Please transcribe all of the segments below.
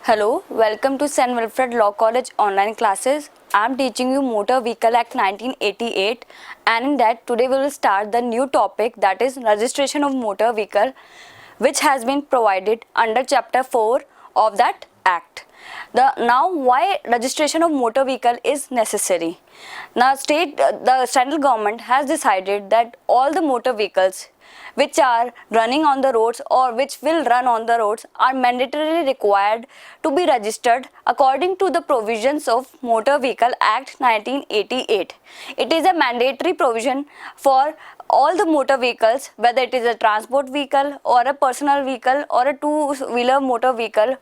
Hello, welcome to St. Wilfred Law College online classes. I am teaching you Motor Vehicle Act 1988, and in that today we will start the new topic, that is registration of motor vehicle, which has been provided under chapter 4 of that act. Now why registration of motor vehicle is necessary? Now the central government has decided that all the motor vehicles which are running on the roads or which will run on the roads are mandatorily required to be registered according to the provisions of Motor Vehicle Act 1988. It is a mandatory provision for all the motor vehicles, whether it is a transport vehicle or a personal vehicle or a two-wheeler motor vehicle,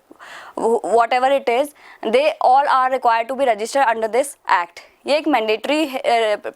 whatever it is, they all are required to be registered under this act. ये एक mandatory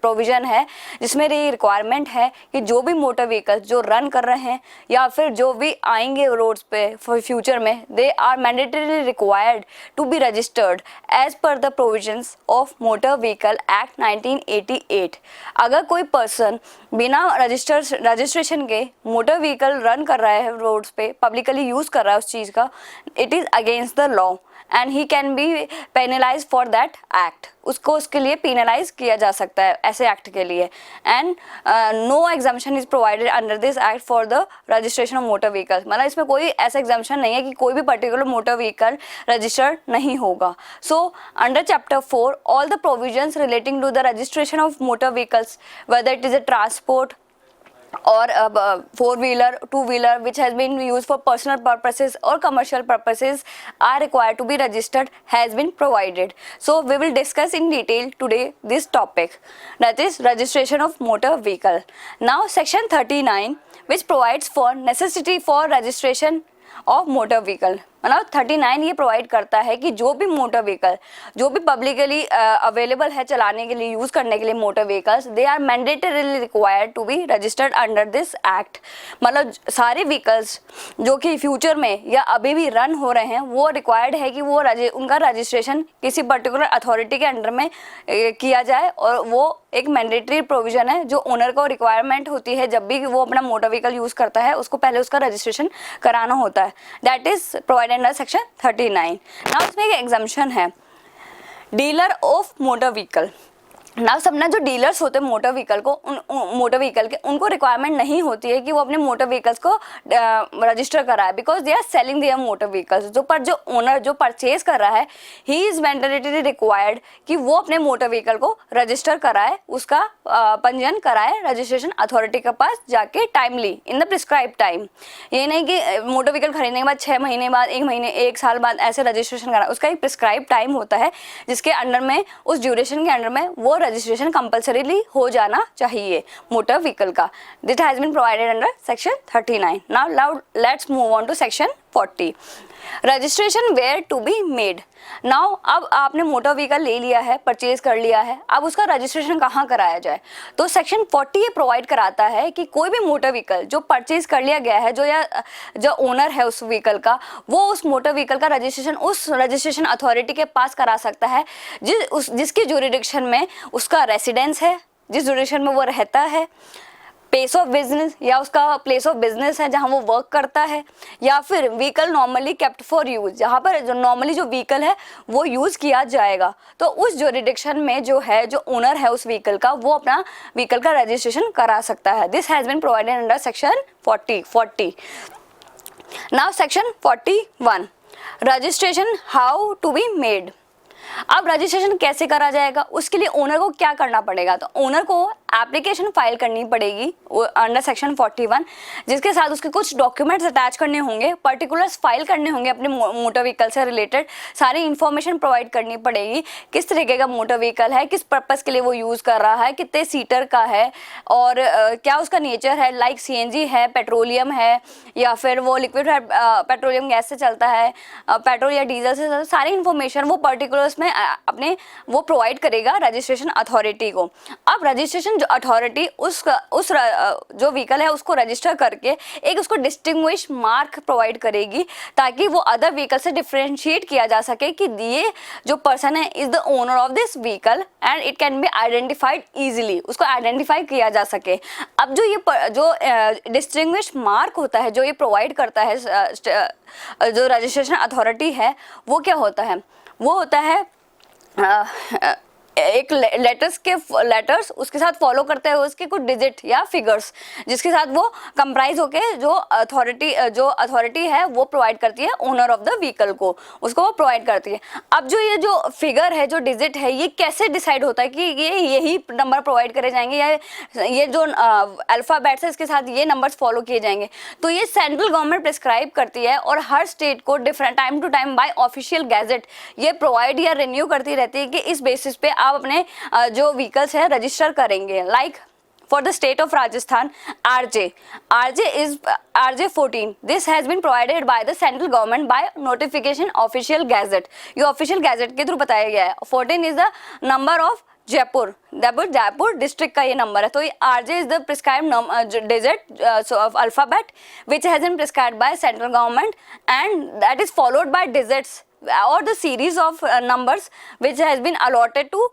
provision है जिसमें ये requirement है कि जो भी motor vehicles जो रन कर रहे हैं या फिर जो भी आएंगे रोड्स पे फ्यूचर में, they are mandatorily required to be registered as per the provisions of motor vehicle act 1988. अगर कोई पर्सन बिना रजिस्ट्रेशन के मोटर व्हीकल रन कर रहा है रोड्स पे, पब्लिकली यूज़ कर रहा है उस चीज़ का, it is against the law and he can be penalise for that act. उसको उसके लिए पेनलाइज किया जा सकता है ऐसे एक्ट के लिए. And no exemption is provided under this act for the registration of motor vehicle. मतलब इसमें कोई ऐसा एग्जाम्पशन नहीं है कि कोई भी पर्टिकुलर मोटर व्हीकल रजिस्टर्ड नहीं होगा. So under chapter 4 all the provisions relating to the registration of motor vehicles, whether it is a transport or four-wheeler, two-wheeler which has been used for personal purposes or commercial purposes are required to be registered has been provided. So we will discuss in detail today this topic, that is registration of motor vehicle. Now section 39 which provides for necessity for registration of motor vehicle. मतलब 39 ये provide करता है कि जो भी motor vehicle जो भी publicly available है चलाने के लिए, यूज़ करने के लिए motor vehicles, they are mandatorily required to be registered under this act. मतलब सारे व्हीकल्स जो कि फ्यूचर में या अभी भी रन हो रहे हैं वो रिक्वायर्ड है कि वो उनका रजिस्ट्रेशन किसी पर्टिकुलर अथॉरिटी के अंडर में किया जाए, और वो एक मैंडेटरी प्रोविज़न है जो ओनर को रिक्वायरमेंट होती है जब भी वो अपना मोटर व्हीकल यूज़ करता है, उसको पहले उसका रजिस्ट्रेशन कराना होता है. That is provided under section 39. Now इसमें एक एग्जाम्पशन है, डीलर ऑफ मोटर व्हीकल. ना सबना जो डीलर्स होते हैं मोटर व्हीकल को, मोटर व्हीकल के, उनको रिक्वायरमेंट नहीं होती है कि वो अपने मोटर व्हीकल्स को रजिस्टर कराए, because they are selling their motor vehicles. जो ओनर जो परचेज कर रहा है, ही इज़ मैंडेटरी रिक्वायर्ड कि वो अपने मोटर व्हीकल को रजिस्टर कराए, उसका पंजीयन कराए रजिस्ट्रेशन अथॉरिटी के पास जाके timely in the prescribe time. ये नहीं कि मोटर व्हीकल खरीदने के बाद 6 महीने बाद, 1 महीने, 1 साल बाद ऐसे रजिस्ट्रेशन कराए. उसका एक प्रिस्क्राइब टाइम होता है जिसके अंडर में, उस ड्यूरेशन के अंडर में वो रजिस्ट्रेशन कंपल्सरीली हो जाना चाहिए मोटर व्हीकल का. This has been provided under section 39. Now let's move on to section 40. Registration where to be made. Now अब आपने मोटर व्हीकल ले लिया है, परचेज कर लिया है, अब उसका रजिस्ट्रेशन कहाँ कराया जाए? तो सेक्शन 40 ये प्रोवाइड कराता है कि कोई भी मोटर व्हीकल जो परचेज कर लिया गया है, जो ओनर है उस व्हीकल का, वो उस मोटर व्हीकल का रजिस्ट्रेशन उस रजिस्ट्रेशन अथॉरिटी के पास करा सकता है जिसकी ज्यूरिडिक्शन में उसका रेसिडेंस है, जिस ज्यूरिडिक्शन में वो रहता है, प्लेस ऑफ बिजनेस या उसका प्लेस ऑफ बिजनेस है जहाँ वो वर्क करता है, या फिर vehicle normally kept for use, जहाँ पर जो नॉर्मली जो व्हीकल है वो यूज़ किया जाएगा. तो उस ज्यूरिडिक्शन में जो है, जो ओनर है उस व्हीकल का, वो अपना व्हीकल का रजिस्ट्रेशन करा सकता है. This has been provided under section 40. Now section 41, registration how to be made. अब रजिस्ट्रेशन कैसे करा जाएगा, उसके लिए ओनर को क्या करना पड़ेगा? तो ओनर को एप्लीकेशन फाइल करनी पड़ेगी अंडर सेक्शन 41, जिसके साथ उसके कुछ डॉक्यूमेंट्स अटैच करने होंगे, पर्टिकुलर्स फाइल करने होंगे, अपने मोटर व्हीकल से रिलेटेड सारी इन्फॉर्मेशन प्रोवाइड करनी पड़ेगी. किस तरीके का मोटर व्हीकल है, किस पर्पज़ के लिए वो यूज़ कर रहा है, कितने सीटर का है, और क्या उसका नेचर है, लाइक CNG है, पेट्रोलियम है, या फिर वो लिक्विड पेट्रोलियम गैस से चलता है, पेट्रोल या डीजल से, सारी इन्फॉर्मेशन वो पर्टिकुलर्स में अपने वो प्रोवाइड करेगा रजिस्ट्रेशन अथॉरिटी को. अब रजिस्ट्रेशन रजिस्ट्रेशन अथॉरिटी उस जो व्हीकल है उसको रजिस्टर करके एक उसको डिस्टिंग्विश मार्क प्रोवाइड करेगी ताकि वो अदर व्हीकल से डिफरेंशिएट किया जा सके कि ये जो पर्सन है is the owner of this vehicle and it can be identified easily, उसको आइडेंटिफाई किया जा सके। अब जो डिस्टिंग्विश मार्क होता है जो ये प्रोवाइड करता है जो रजिस्ट्रेशन अथॉरिटी है, वो क्या होता है, वो होता है एक लेटर्स उसके साथ फॉलो करते हुए उसके कुछ डिजिट या फिगर्स जिसके साथ वो कंप्राइज होके जो अथॉरिटी है वो प्रोवाइड करती है ओनर ऑफ द व्हीकल को, उसको वो प्रोवाइड करती है। अब जो ये जो फिगर है, जो डिजिट है, ये कैसे डिसाइड होता है कि ये यही नंबर प्रोवाइड करे जाएंगे या ये जो अल्फ़ाबेट्स है इसके साथ ये नंबर्स फॉलो किए जाएंगे? तो ये सेंट्रल गवर्नमेंट प्रिस्क्राइब करती है और हर स्टेट को different time to time by official gazette ये प्रोवाइड या रिन्यू करती रहती है कि इस बेसिस पे आप अपने जो व्हीकल्स है रजिस्टर करेंगे। Like for the state of Rajasthan, RJ 14, this has been provided by the central government by notification official gazette, ये official gazette के थ्रू बताया गया है। 14 is the number of Jaipur district का ये नंबर है। तो ये RJ is the prescribed digit of alphabet which has been prescribed by central government and that is followed by digits or the series of numbers which has been allotted to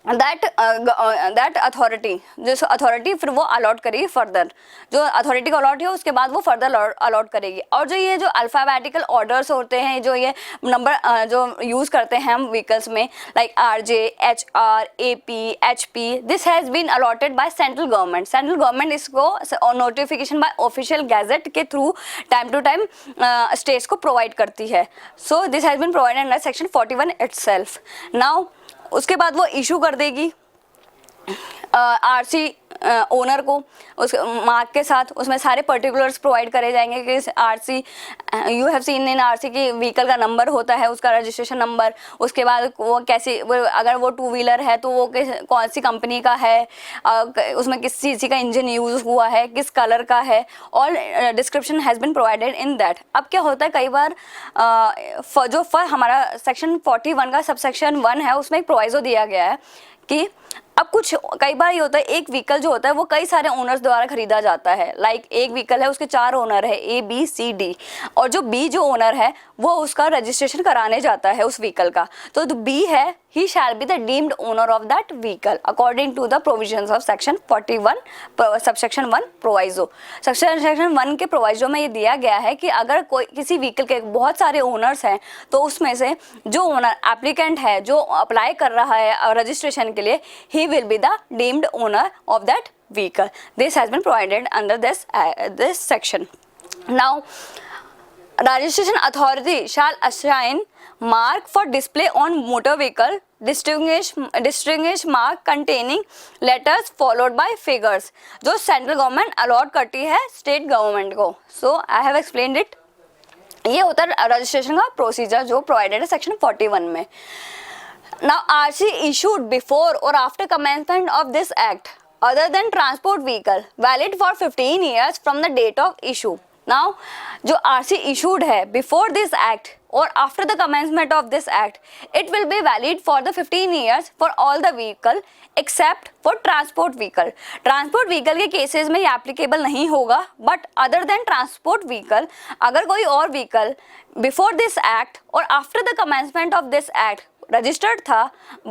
that authority, जो authority फिर वो allot करेगी further, जो authority को allot है उसके बाद वो फर्दर अलॉट करेगी। और जो ये जो अल्फ़ाबेटिकल ऑर्डर्स होते हैं, जो ये नंबर जो यूज़ करते हैं हम व्हीकल्स में, like RJ, HR, AP, HP, this has been allotted by central government. Central government इसको नोटिफिकेशन बाय ऑफिशियल गैजेट के through time to time states को प्रोवाइड करती है। So this has been provided under section 41 itself. Now उसके बाद वो issue कर देगी RC ओनर को उस मार्क के साथ, उसमें सारे पर्टिकुलर्स प्रोवाइड करे जाएंगे कि RC you have seen in RC की व्हीकल का नंबर होता है, उसका रजिस्ट्रेशन नंबर, उसके बाद वो कैसे अगर वो टू व्हीलर है तो वो कौन सी कंपनी का है, उसमें किस चीज़ का इंजन यूज़ हुआ है, किस कलर का है, और description has been provided in that. अब क्या होता है, कई बार हमारा सेक्शन 41 का सबसेक्शन 1 है उसमें एक प्रोवाइजो दिया गया है कि अब कई बार ये होता है एक व्हीकल जो होता है वो कई सारे ओनर्स द्वारा खरीदा जाता है। लाइक एक व्हीकल है उसके 4 ओनर है A B C D, और जो B जो ओनर है वो उसका रजिस्ट्रेशन कराने जाता है उस व्हीकल का, तो जो B है he shall be the deemed owner of that vehicle according to the provisions of section 41 subsection 1 proviso। section 1 के प्रोवाइजो में ये दिया गया है कि अगर कोई किसी व्हीकल के बहुत सारे ओनर्स हैं तो उसमें से जो ओनर एप्लीकेंट है जो अप्लाई कर रहा है रजिस्ट्रेशन के लिए, he will be the deemed owner of that vehicle. This has been provided under this section. Now registration authority shall assign mark for display on motor vehicle, distinguish mark containing letters followed by figures, जो central government allot करती है state government को। सो I have explained it. ये होता है registration का procedure जो provided है सेक्शन 41 में। Now RC issued before or after commencement of this act other than transport vehicle valid for 15 years from the date of issue। Now जो RC issued है before this act or after the commencement of this act, it will be valid for the 15 years for all the vehicle except for transport vehicle। Transport vehicle के cases में ये applicable नहीं होगा, but other than transport vehicle अगर कोई और vehicle before this act और after the commencement of this act registered था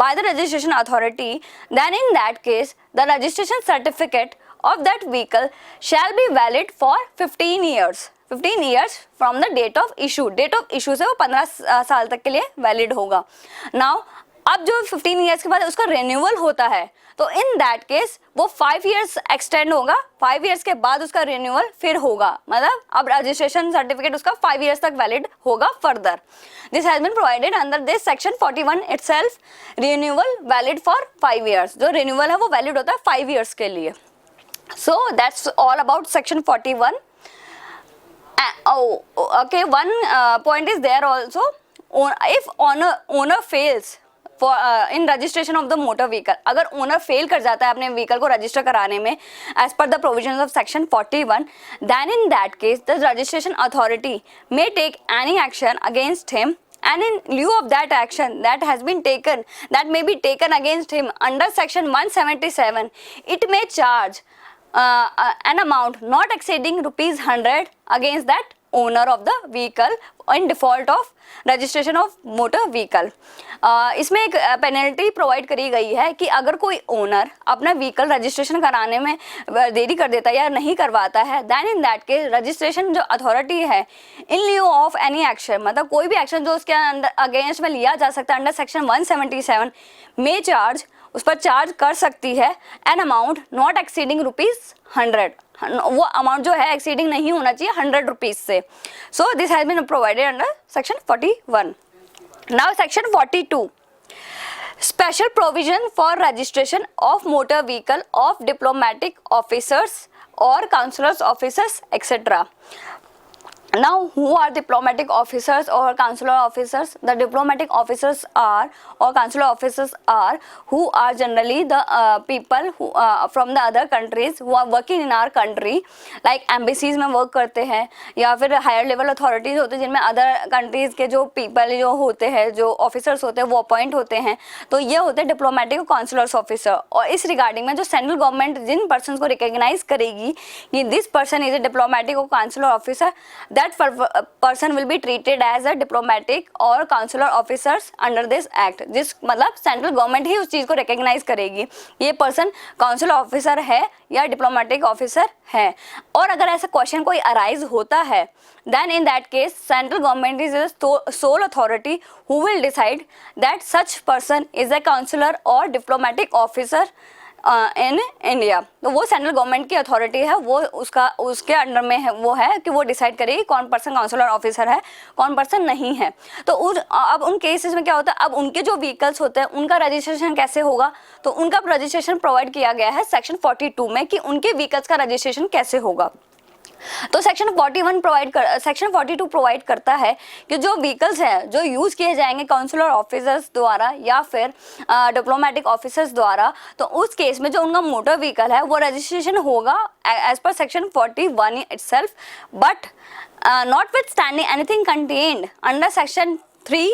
by the registration authority, then in that case the registration certificate of that vehicle shall be valid for 15 years। 15 years from the date of issue। Date of issue से वो 15 साल तक के लिए valid होगा। Now अब जो 15 ईयर्स के बाद उसका रिन्यूअल होता है तो इन दैट केस वो 5 ईयर्स एक्सटेंड होगा, 5 ईयर्स के बाद उसका रिन्यूअल फिर होगा, मतलब अब रजिस्ट्रेशन सर्टिफिकेट उसका 5 ईयर्स तक वैलिड होगा further. This has been provided under this section 41 itself. Renewal valid for 5 years, जो रिन्यूअल है वो वैलिड होता है 5 ईयर्स के लिए। So that's all about section 41। Okay, one point is there also, if owner fails for in registration of the motor vehicle, अगर owner fail कर जाता है अपने व्हीकल को रजिस्टर कराने में as per the provisions of section 41, then in that case the registration authority may take any action against him and in lieu of that action that has been taken, that may be taken against him under section 177, it may charge an amount not exceeding rupees 100 against that owner of the vehicle in default of registration of motor vehicle. इसमें एक penalty provide करी गई है कि अगर कोई owner अपना vehicle registration कराने में देरी कर देता है या नहीं करवाता है, then in that case registration जो अथॉरिटी है in lieu of any action, मतलब कोई भी एक्शन जो उसके अंदर अगेंस्ट में लिया जा सकता है अंडर सेक्शन 177 में चार्ज, उस पर चार्ज कर सकती है an amount not exceeding rupees 100, वो अमाउंट जो है एक्सीडिंग नहीं होना चाहिए 100 रुपीज से। So this has been provided under section 41। Now section 42, special provision for registration of motor vehicle of diplomatic officers और counsellors officers etcetera. Now, who are diplomatic officers or consular officers? The diplomatic officers are or consular officers are who are generally the people who from the other countries who are working in our country, like embassies में work करते हैं या फिर higher level authorities होते हैं जिनमें other countries के जो people जो होते हैं, जो officers होते हैं वो appoint होते हैं, तो ये होते हैं diplomatic और consulars officer। और इस regarding में जो central government जिन persons को recognize करेगी कि this person is a diplomatic or consular officer, that person will be treated as a diplomatic or consular officers under this act। जिस मतलब सेंट्रल गवर्नमेंट ही उस चीज़ को रिकॉग्नाइज करेगी ये पर्सन काउंसिलर ऑफिसर है या डिप्लोमेटिक ऑफिसर है। और अगर ऐसा क्वेश्चन कोई अराइज होता है, then in that case central government is the sole authority who will decide that such person is a consular or diplomatic officer in India. तो वो सेंट्रल गवर्नमेंट की अथॉरिटी है, वो उसके अंडर में है, वो है कि वो डिसाइड करेगी कौन पर्सन काउंसलर ऑफिसर है कौन पर्सन नहीं है। तो अब उन केसेस में क्या होता है, अब उनके जो व्हीकल्स होते हैं उनका रजिस्ट्रेशन कैसे होगा, तो उनका रजिस्ट्रेशन प्रोवाइड किया गया है सेक्शन 42 में कि उनके व्हीकल्स का रजिस्ट्रेशन कैसे होगा। तो सेक्शन 42 प्रोवाइड करता है कि जो व्हीकल्स हैं जो यूज़ किए जाएंगे काउंसलर ऑफिसर्स द्वारा या फिर डिप्लोमेटिक ऑफिसर्स द्वारा, तो उस केस में जो उनका मोटर व्हीकल है वो रजिस्ट्रेशन होगा as per section 41 itself, but notwithstanding anything contained under section 3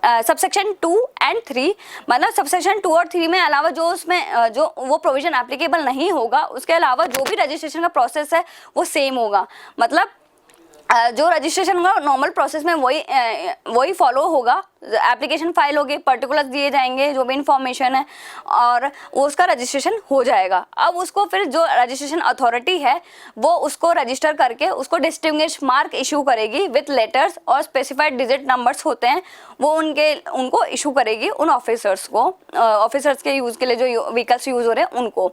subsection 2 and 3, मतलब सबसेक्शन 2 और 3 में अलावा जो उसमें जो वो प्रोविजन एप्लीकेबल नहीं होगा, उसके अलावा जो भी रजिस्ट्रेशन का प्रोसेस है वो सेम होगा। मतलब जो रजिस्ट्रेशन होगा नॉर्मल प्रोसेस में वही फॉलो होगा, एप्लीकेशन फाइल होगी, पर्टिकुलर्स दिए जाएंगे जो भी इंफॉर्मेशन है और उसका रजिस्ट्रेशन हो जाएगा। अब उसको फिर जो रजिस्ट्रेशन अथॉरिटी है वो उसको रजिस्टर करके उसको डिस्टिंग्विश मार्क इशू करेगी विथ लेटर्स और स्पेसिफाइड डिजिट नंबर्स होते हैं वो उनको इशू करेगी उन ऑफिसर्स को, ऑफिसर्स के यूज़ के लिए जो व्हीकल्स यूज़ हो रहे हैं उनको।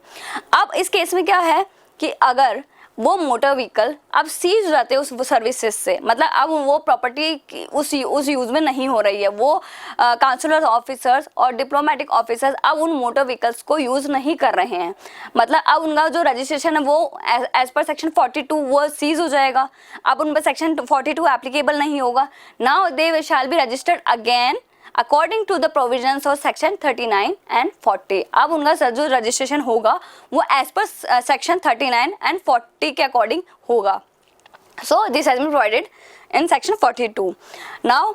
अब इस केस में क्या है कि अगर वो मोटर व्हीकल अब सीज हो जाते हैं उस सर्विसेज से, मतलब अब वो प्रॉपर्टी उस यूज़ में नहीं हो रही है, वो काउंसलर ऑफिसर्स और डिप्लोमेटिक ऑफिसर्स अब उन मोटर व्हीकल्स को यूज़ नहीं कर रहे हैं, मतलब अब उनका जो रजिस्ट्रेशन है वो एज पर सेक्शन 42 वो सीज हो जाएगा, अब उन पर सेक्शन 42 एप्लीकेबल नहीं होगा। Now they shall be registered again according to the provisions of section 39 and 40। अब उनका जो रजिस्ट्रेशन होगा वो एज पर सेक्शन 39 एंड 40 के अकॉर्डिंग होगा। So this has been provided in section 42। Now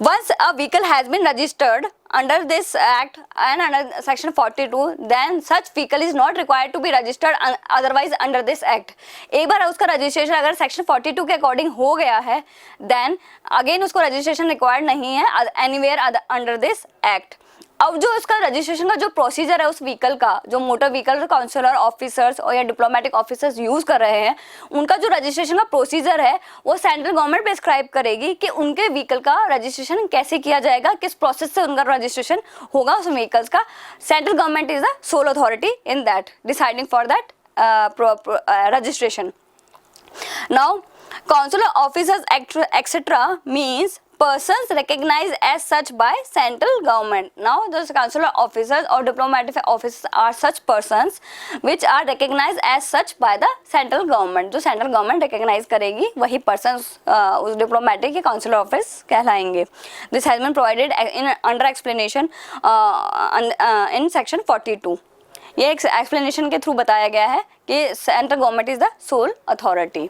once a vehicle has been registered under this act and under section 42, then such vehicle is not required to be registered otherwise under this act। एक बार उसका registration अगर section 42 के according हो गया है then again उसको registration required नहीं है एनीवेयर अंडर दिस एक्ट। अब जो उसका रजिस्ट्रेशन का जो प्रोसीजर है उस व्हीकल का, जो मोटर व्हीकल काउंसलर ऑफिसर्स और या डिप्लोमेटिक ऑफिसर्स यूज़ कर रहे हैं, उनका जो रजिस्ट्रेशन का प्रोसीजर है वो सेंट्रल गवर्नमेंट प्रिस्क्राइब करेगी कि उनके व्हीकल का रजिस्ट्रेशन कैसे किया जाएगा, किस प्रोसेस से उनका रजिस्ट्रेशन होगा उस व्हीकल्स का। Central government is the sole authority in that deciding for that registration. Now consular officers etcetera means persons recognized as such by central government। Now those consular officers or diplomatic officers are such persons which are recognized as such by the central government। जो central government recognize करेगी वही persons उस diplomatic या consular office कहलाएंगे। This has been provided in under explanation in section 42। ये एक explanation के through बताया गया है कि central government is the sole authority।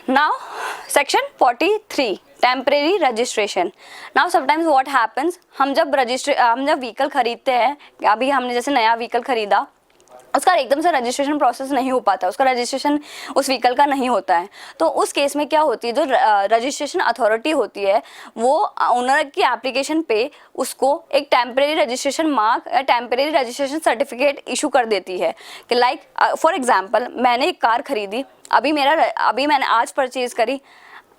Now section 43 temporary registration. Now sometimes what happens, हम जब व्हीकल खरीदते हैं, अभी हमने जैसे नया व्हीकल खरीदा, उसका एकदम से रजिस्ट्रेशन प्रोसेस नहीं हो पाता, उसका रजिस्ट्रेशन उस व्हीकल का नहीं होता है। तो उस केस में क्या होती है, जो रजिस्ट्रेशन अथॉरिटी होती है वो ओनर की एप्लीकेशन पे उसको एक टेम्परेरी रजिस्ट्रेशन मार्क या टेम्परेरी रजिस्ट्रेशन सर्टिफिकेट इशू कर देती है कि लाइक फॉर एग्जांपल मैंने एक कार खरीदी, अभी मैंने आज परचेज करी,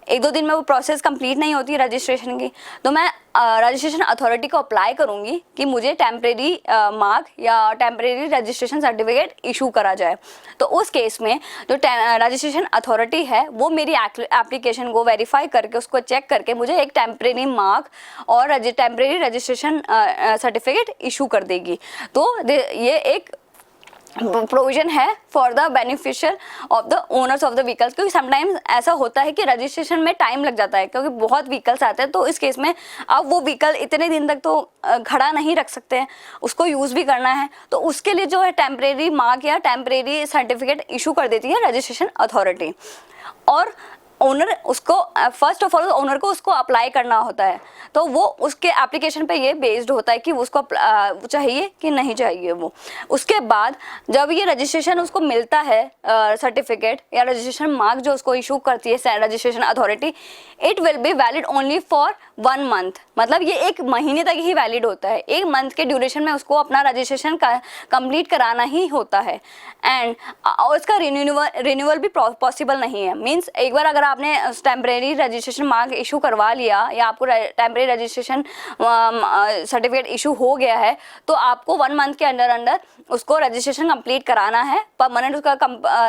1-2 दिन में वो प्रोसेस कंप्लीट नहीं होती रजिस्ट्रेशन की, तो मैं रजिस्ट्रेशन अथॉरिटी को अप्लाई करूंगी कि मुझे टेम्परेरी मार्क या टेम्परेरी रजिस्ट्रेशन सर्टिफिकेट इशू करा जाए। तो उस केस में जो रजिस्ट्रेशन अथॉरिटी है वो मेरी एप्लीकेशन को वेरीफाई करके, उसको चेक करके मुझे एक टेम्परेरी मार्क और टेम्परेरी रजिस्ट्रेशन सर्टिफिकेट इशू कर देगी। तो ये एक प्रोविजन है for the beneficial of the owners of the vehicles, क्योंकि समटाइम्स ऐसा होता है कि रजिस्ट्रेशन में टाइम लग जाता है क्योंकि बहुत व्हीकल्स आते हैं। तो इस केस में अब वो व्हीकल इतने दिन तक तो खड़ा नहीं रख सकते हैं, उसको यूज़ भी करना है, तो उसके लिए जो है टेम्परेरी मार्क या टेम्परेरी सर्टिफिकेट इशू कर देती है रजिस्ट्रेशन अथॉरिटी। और ओनर उसको फर्स्ट ऑफ ऑल ओनर को उसको अप्लाई करना होता है, तो वो उसके एप्लीकेशन पे ये बेस्ड होता है कि उसको चाहिए कि नहीं चाहिए। वो उसके बाद जब ये रजिस्ट्रेशन उसको मिलता है सर्टिफिकेट या रजिस्ट्रेशन मार्क जो उसको इशू करती है registration authority, it will be valid only for 1 month, मतलब ये 1 महीने तक ही वैलिड होता है। 1 मंथ के ड्यूरेशन में उसको अपना रजिस्ट्रेशन कंप्लीट कराना ही होता है। एंड इसका रिन्यूअल भी पॉसिबल नहीं है। मीन्स एक बार अगर आपने टेम्परेरी रजिस्ट्रेशन मार्क इशू करवा लिया या आपको टेम्परेरी रजिस्ट्रेशन सर्टिफिकेट इशू हो गया है, तो आपको 1 मंथ के अंदर उसको रजिस्ट्रेशन कंप्लीट कराना है, परमानेंट उसका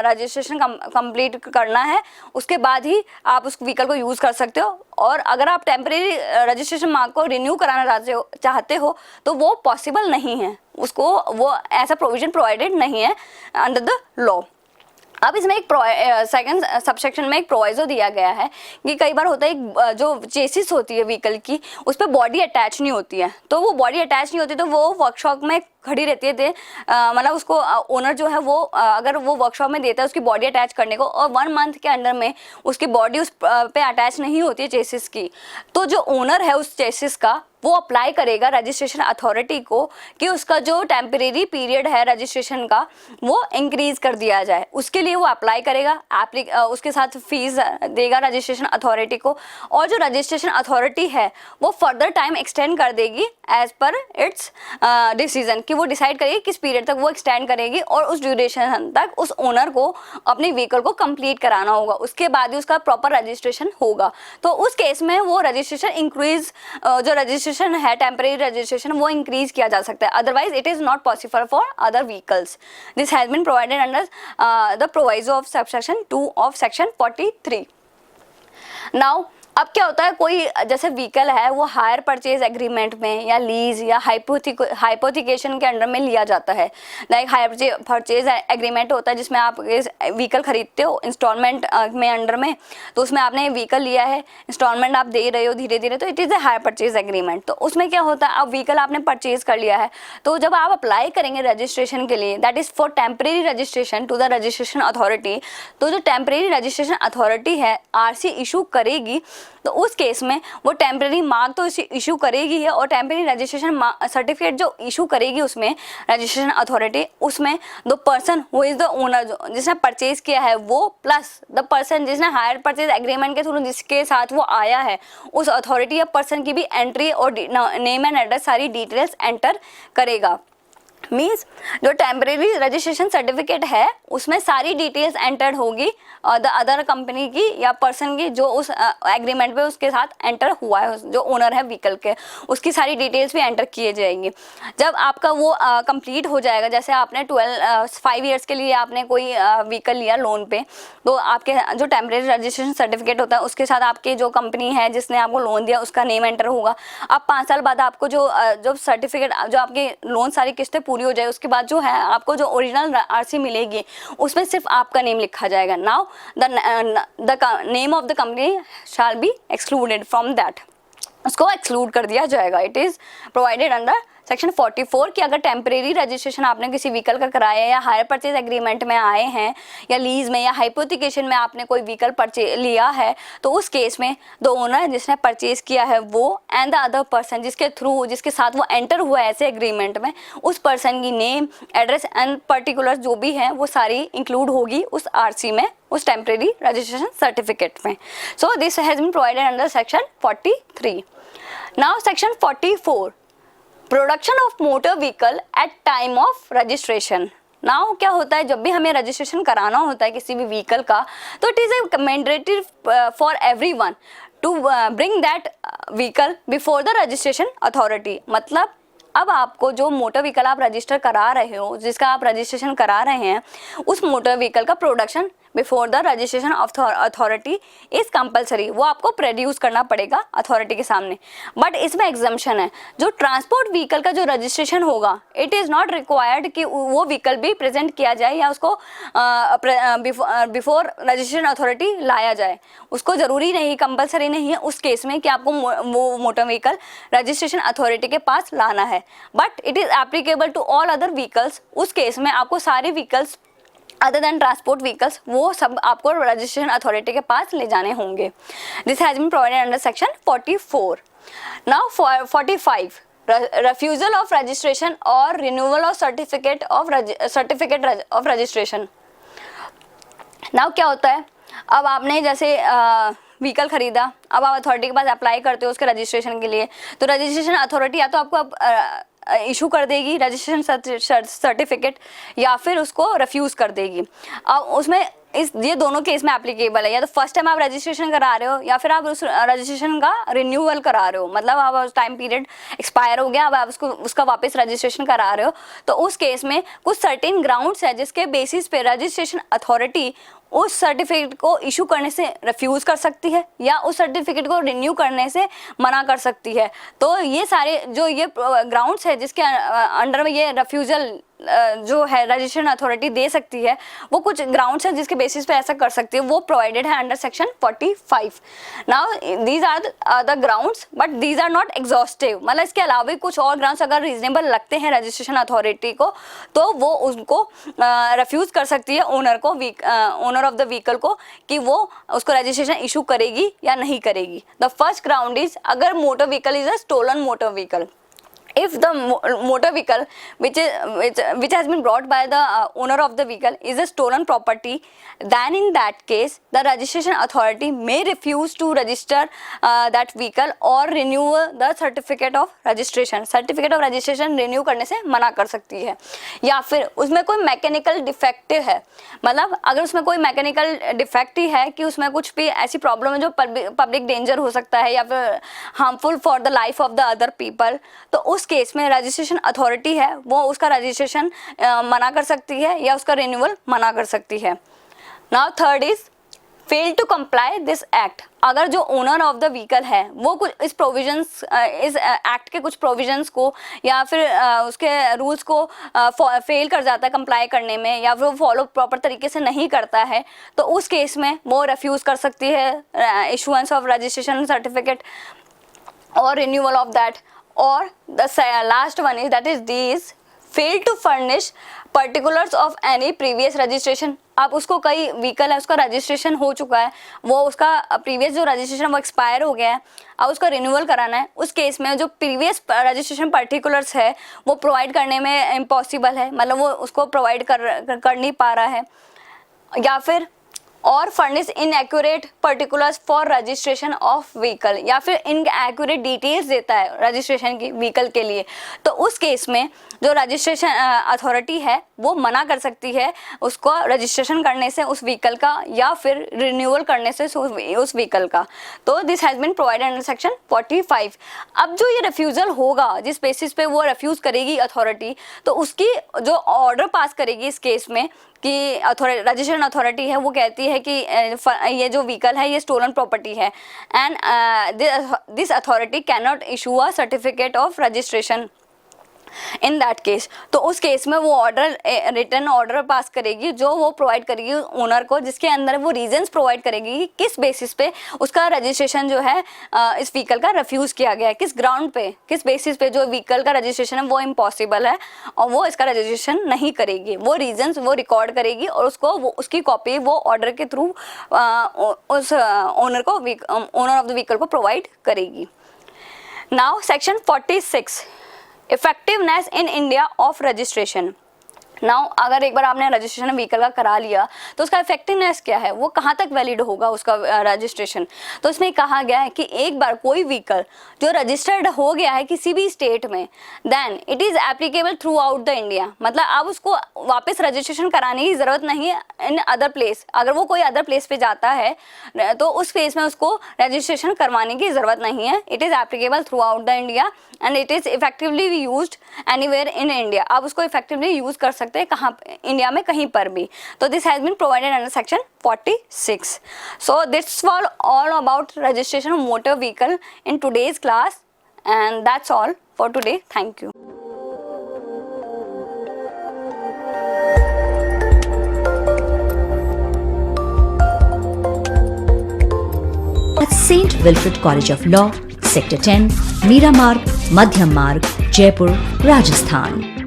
रजिस्ट्रेशन कंप्लीट करना है, उसके बाद ही आप उस व्हीकल को यूज़ कर सकते हो। और अगर आप टेम्परेरी रजिस्ट्रेशन मार्क को रिन्यू कराना चाहते हो तो वो पॉसिबल नहीं है, उसको वो ऐसा प्रोविजन प्रोवाइडेड नहीं है अंडर द लॉ। अब इसमें एक सेकंड सबसेक्शन में एक प्रोवाइजो दिया गया है कि कई बार होता है जो चेसिस होती है व्हीकल की उस पर बॉडी अटैच नहीं होती है, तो वो बॉडी अटैच नहीं होती तो वो वर्कशॉप में खड़ी रहती है। मतलब उसको ओनर जो है वो अगर वो वर्कशॉप में देता है उसकी बॉडी अटैच करने को और 1 मंथ के अंदर में उसकी बॉडी उस पे अटैच नहीं होती है चेसिस की, तो जो ओनर है उस चेसिस का वो अप्लाई करेगा रजिस्ट्रेशन अथॉरिटी को कि उसका जो टेम्परेरी पीरियड है रजिस्ट्रेशन का वो इंक्रीज कर दिया जाए। उसके लिए वो अप्लाई करेगा, उसके साथ फीस देगा रजिस्ट्रेशन अथॉरिटी को, और जो रजिस्ट्रेशन अथॉरिटी है वो फर्दर टाइम एक्सटेंड कर देगी एज पर इट्स डिसीजन, कि वो डिसाइड करेगी किस पीरियड तक वो एक्सटेंड करेगी और उस ड्यूरेशन तक उस ओनर को अपने व्हीकल को कंप्लीट कराना होगा, उसके बाद ही उसका प्रॉपर रजिस्ट्रेशन होगा। तो उस केस में वो रजिस्ट्रेशन इंक्रीज, जो रजिस्ट्रेशन है टेम्परेरी रजिस्ट्रेशन वो इंक्रीज किया जा सकता है, otherwise it is not possible for other vehicles. This has been provided under the proviso of subsection 2 of section 43। Now अब क्या होता है, कोई जैसे व्हीकल है वो हायर परचेज एग्रीमेंट में या लीज या हाइपोथिकेशन के अंडर में लिया जाता है। लाइक हायर परचेज एग्रीमेंट होता है जिसमें आप व्हीकल खरीदते हो इंस्टॉलमेंट में अंडर में, तो उसमें आपने व्हीकल लिया है, इंस्टॉलमेंट आप दे रहे हो धीरे धीरे, तो it is a hire purchase agreement. तो उसमें क्या होता है, अब व्हीकल आपने परचेज कर लिया है, तो जब आप अप्लाई करेंगे रजिस्ट्रेशन के लिए, that is for temporary registration to the registration authority, तो जो टेम्परेरी रजिस्ट्रेशन अथॉरिटी है आरसी इशू करेगी, तो उस केस में वो टेम्परेरी मार्क तो इशू करेगी है और टेम्परेरी रजिस्ट्रेशन सर्टिफिकेट जो इशू करेगी उसमें रजिस्ट्रेशन अथॉरिटी, उसमें the person who is the owner जिसने परचेज किया है वो प्लस द पर्सन जिसने हायर परचेज एग्रीमेंट के थ्रू जिसके साथ वो आया है उस अथॉरिटी या पर्सन की भी एंट्री और नेम एंड एड्रेस सारी डिटेल्स एंटर करेगा। मीन्स जो टेम्परेरी रजिस्ट्रेशन सर्टिफिकेट है उसमें सारी डिटेल्स एंटर्ड होगी द अदर कंपनी की या पर्सन की जो उस एग्रीमेंट पे उसके साथ एंटर हुआ है, जो ओनर है व्हीकल के, उसकी सारी डिटेल्स भी एंटर किए जाएंगी। जब आपका वो कंप्लीट हो जाएगा, जैसे आपने 5 ईयर्स के लिए आपने कोई व्हीकल लिया लोन पे, तो आपके जो टेम्परेरी रजिस्ट्रेशन सर्टिफिकेट होता है उसके साथ आपकी जो कंपनी है जिसने आपको लोन दिया उसका नेम एंटर होगा। अब 5 साल बाद आपको जो सर्टिफिकेट जो आपके लोन सारी किस्तें पूरी हो जाए उसके बाद जो है आपको जो ओरिजिनल आरसी मिलेगी उसमें सिर्फ आपका नेम लिखा जाएगा। Now the name of the company shall be excluded from that. उसको एक्सक्लूड कर दिया जाएगा। It is provided under section 44 कि अगर टेम्परेरी रजिस्ट्रेशन आपने किसी व्हीकल का कराया है या हायर परचेज एग्रीमेंट में आए हैं या लीज में या हाइपोथिकेशन में आपने कोई व्हीकल परचेज लिया है, तो उस केस में द ओनर जिसने परचेज किया है वो एंड द अदर पर्सन जिसके थ्रू जिसके साथ वो एंटर हुआ है ऐसे एग्रीमेंट में, उस पर्सन की नेम, एड्रेस एंड पर्टिकुलर जो भी है वो सारी इंक्लूड होगी उस आरसी में, उस टेम्परेरी रजिस्ट्रेशन सर्टिफिकेट में। So this has been provided under section 43। Now section 44, production of motor vehicle at time of registration. Now क्या होता है, जब भी हमें रजिस्ट्रेशन कराना होता है किसी भी व्हीकल का, तो it is a mandatory for everyone to bring that vehicle before the registration authority. मतलब अब आपको जो मोटर व्हीकल आप रजिस्टर करा रहे हो, जिसका आप रजिस्ट्रेशन करा रहे हैं, उस मोटर व्हीकल का production before the registration authority is compulsory. वो आपको प्रोड्यूस करना पड़ेगा अथॉरिटी के सामने। बट इसमें एग्जम्पशन है, जो ट्रांसपोर्ट व्हीकल का जो रजिस्ट्रेशन होगा, इट इज़ नॉट रिक्वायर्ड कि वो व्हीकल भी प्रेजेंट किया जाए या उसको बिफोर रजिस्ट्रेशन अथॉरिटी लाया जाए। उसको ज़रूरी नहीं, कंपलसरी नहीं है उस केस में कि आपको वो मोटर व्हीकल रजिस्ट्रेशन अथॉरिटी के पास लाना है। But it is applicable to all other vehicles. उस केस में आपको सारे vehicles other than transport vehicles वो सब आपको रजिस्ट्रेशन अथॉरिटी के पास ले जाने होंगे। This has been provided under section 44। Now 45, refusal of registration or renewal of certificate of registration। Now क्या होता है, अब आपने जैसे व्हीकल खरीदा, अब आप अथॉरिटी के पास अप्लाई करते हो उसके रजिस्ट्रेशन के लिए, तो रजिस्ट्रेशन अथॉरिटी या तो आपको इशू कर देगी रजिस्ट्रेशन सर्टिफिकेट या फिर उसको रिफ्यूज़ कर देगी। अब उसमें ये दोनों केस में एप्लीकेबल है, या तो फर्स्ट टाइम आप रजिस्ट्रेशन करा रहे हो या फिर आप उस रजिस्ट्रेशन का रिन्यूअल करा रहे हो, मतलब आप टाइम पीरियड एक्सपायर हो गया, अब आप उसका वापस रजिस्ट्रेशन करा रहे हो, तो उस केस में कुछ सर्टेन ग्राउंड्स है जिसके बेसिस पे रजिस्ट्रेशन अथॉरिटी उस सर्टिफिकेट को इशू करने से रिफ्यूज़ कर सकती है या उस सर्टिफिकेट को रिन्यू करने से मना कर सकती है। तो ये सारे जो ये ग्राउंड्स है जिसके अंडर में ये रिफ्यूज़ल जो है रजिस्ट्रेशन अथॉरिटी दे सकती है, वो कुछ ग्राउंड्स हैं जिसके बेसिस पे ऐसा कर सकती है, वो प्रोवाइडेड है under section 45। Now these are the grounds but these are not exhaustive. मतलब इसके अलावा भी कुछ और ग्राउंड्स अगर रीजनेबल लगते हैं रजिस्ट्रेशन अथॉरिटी को, तो वो उनको रिफ्यूज़ कर सकती है ओनर को, ओनर ऑफ द व्हीकल को, कि वो उसको रजिस्ट्रेशन इशू करेगी या नहीं करेगी। द फर्स्ट ग्राउंड इज अगर motor vehicle is a stolen motor vehicle. If the motor vehicle which has been brought by the owner of the vehicle is a stolen property, then in that case the registration authority may refuse to register that vehicle or renew the certificate of registration। certificate of registration renew करने से मना कर सकती है। या फिर उसमें कोई मैकेनिकल डिफेक्टिव है, मतलब अगर उसमें कोई मैकेनिकल डिफेक्ट ही है कि उसमें कुछ भी ऐसी प्रॉब्लम है जो पब्लिक डेंजर हो सकता है या फिर harmful for the life of the other people, तो उस केस में रजिस्ट्रेशन अथॉरिटी है वो उसका रजिस्ट्रेशन मना कर सकती है या उसका रिन्यूअल मना कर सकती है। Now third is fail to comply this act. अगर जो ओनर ऑफ द व्हीकल है वो कुछ इस प्रोविजंस इस एक्ट के कुछ प्रोविजंस को या फिर उसके रूल्स को फेल कर जाता है कंप्लाई करने में, या फिर वो फॉलो प्रॉपर तरीके से नहीं करता है, तो उस केस में वो रिफ्यूज़ कर सकती है इशुएंस ऑफ रजिस्ट्रेशन सर्टिफिकेट और renewal of that. Or the last one is that is these fail to furnish particulars of any previous registration। आप उसको कई व्हीकल है उसका रजिस्ट्रेशन हो चुका है, वो उसका प्रीवियस जो रजिस्ट्रेशन वो एक्सपायर हो गया है, अब उसका रिन्यूअल कराना है, उस केस में जो प्रीवियस रजिस्ट्रेशन पर्टिकुलर्स है वो प्रोवाइड करने में इम्पॉसिबल है, मतलब वो उसको प्रोवाइड कर नहीं पा रहा है, या फिर और furnish inaccurate particulars for registration of vehicle, या फिर इनएक्यूरेट डिटेल्स देता है रजिस्ट्रेशन की व्हीकल के लिए, तो उस केस में जो रजिस्ट्रेशन अथॉरिटी है वो मना कर सकती है उसको रजिस्ट्रेशन करने से उस व्हीकल का या फिर रिन्यूअल करने से उस व्हीकल का। तो this has been provided under section 45। अब जो ये रिफ्यूज़ल होगा जिस बेसिस पे वो रिफ्यूज़ करेगी अथॉरिटी, तो उसकी जो ऑर्डर पास करेगी इस केस में कि रजिस्ट्रेशन अथॉरिटी है वो कहती है कि ये जो व्हीकल है ये स्टोलन प्रॉपर्टी है and this authority can not issue a certificate of registration in that case, तो उस केस में वो ऑर्डर रिटर्न ऑर्डर पास करेगी जो वो प्रोवाइड करेगी ओनर को, जिसके अंदर वो रीजंस प्रोवाइड करेगी कि किस बेसिस पे उसका रजिस्ट्रेशन जो है इस व्हीकल का रिफ्यूज़ किया गया है, किस ग्राउंड पे, किस बेसिस पे जो व्हीकल का रजिस्ट्रेशन है वो इम्पॉसिबल है और वो इसका रजिस्ट्रेशन नहीं करेगी। वो रीजंस वो रिकॉर्ड करेगी और उसको वो उसकी कॉपी वो ऑर्डर के थ्रू उस ओनर ऑफ द व्हीकल को प्रोवाइड करेगी। Now section 46, effectiveness in India of registration. Now अगर एक बार आपने रजिस्ट्रेशन व्हीकल का करा लिया तो उसका इफेक्टिवनेस क्या है, वो कहाँ तक वैलिड होगा उसका रजिस्ट्रेशन। तो इसमें कहा गया है कि एक बार कोई व्हीकल जो रजिस्टर्ड हो गया है किसी भी स्टेट में, then it is applicable throughout the India. मतलब अब उसको वापस रजिस्ट्रेशन कराने की ज़रूरत नहीं है इन अदर प्लेस। अगर वो कोई अदर प्लेस पे जाता है तो उस केस में उसको रजिस्ट्रेशन करवाने की ज़रूरत नहीं है। It is applicable throughout the India and it is effectively used anywhere in India. आप उसको इफेक्टिवली यूज़ कर सकते हैं कहाँ, इंडिया में कहीं पर भी। तो this has been provided under section 46. So this was all about registration of motor vehicle in today's class, and that's all for today. Thank you. At St. Wilfrid College of Law, Sector 10, Meera Marg, Madhyam Marg, Jaipur, Rajasthan.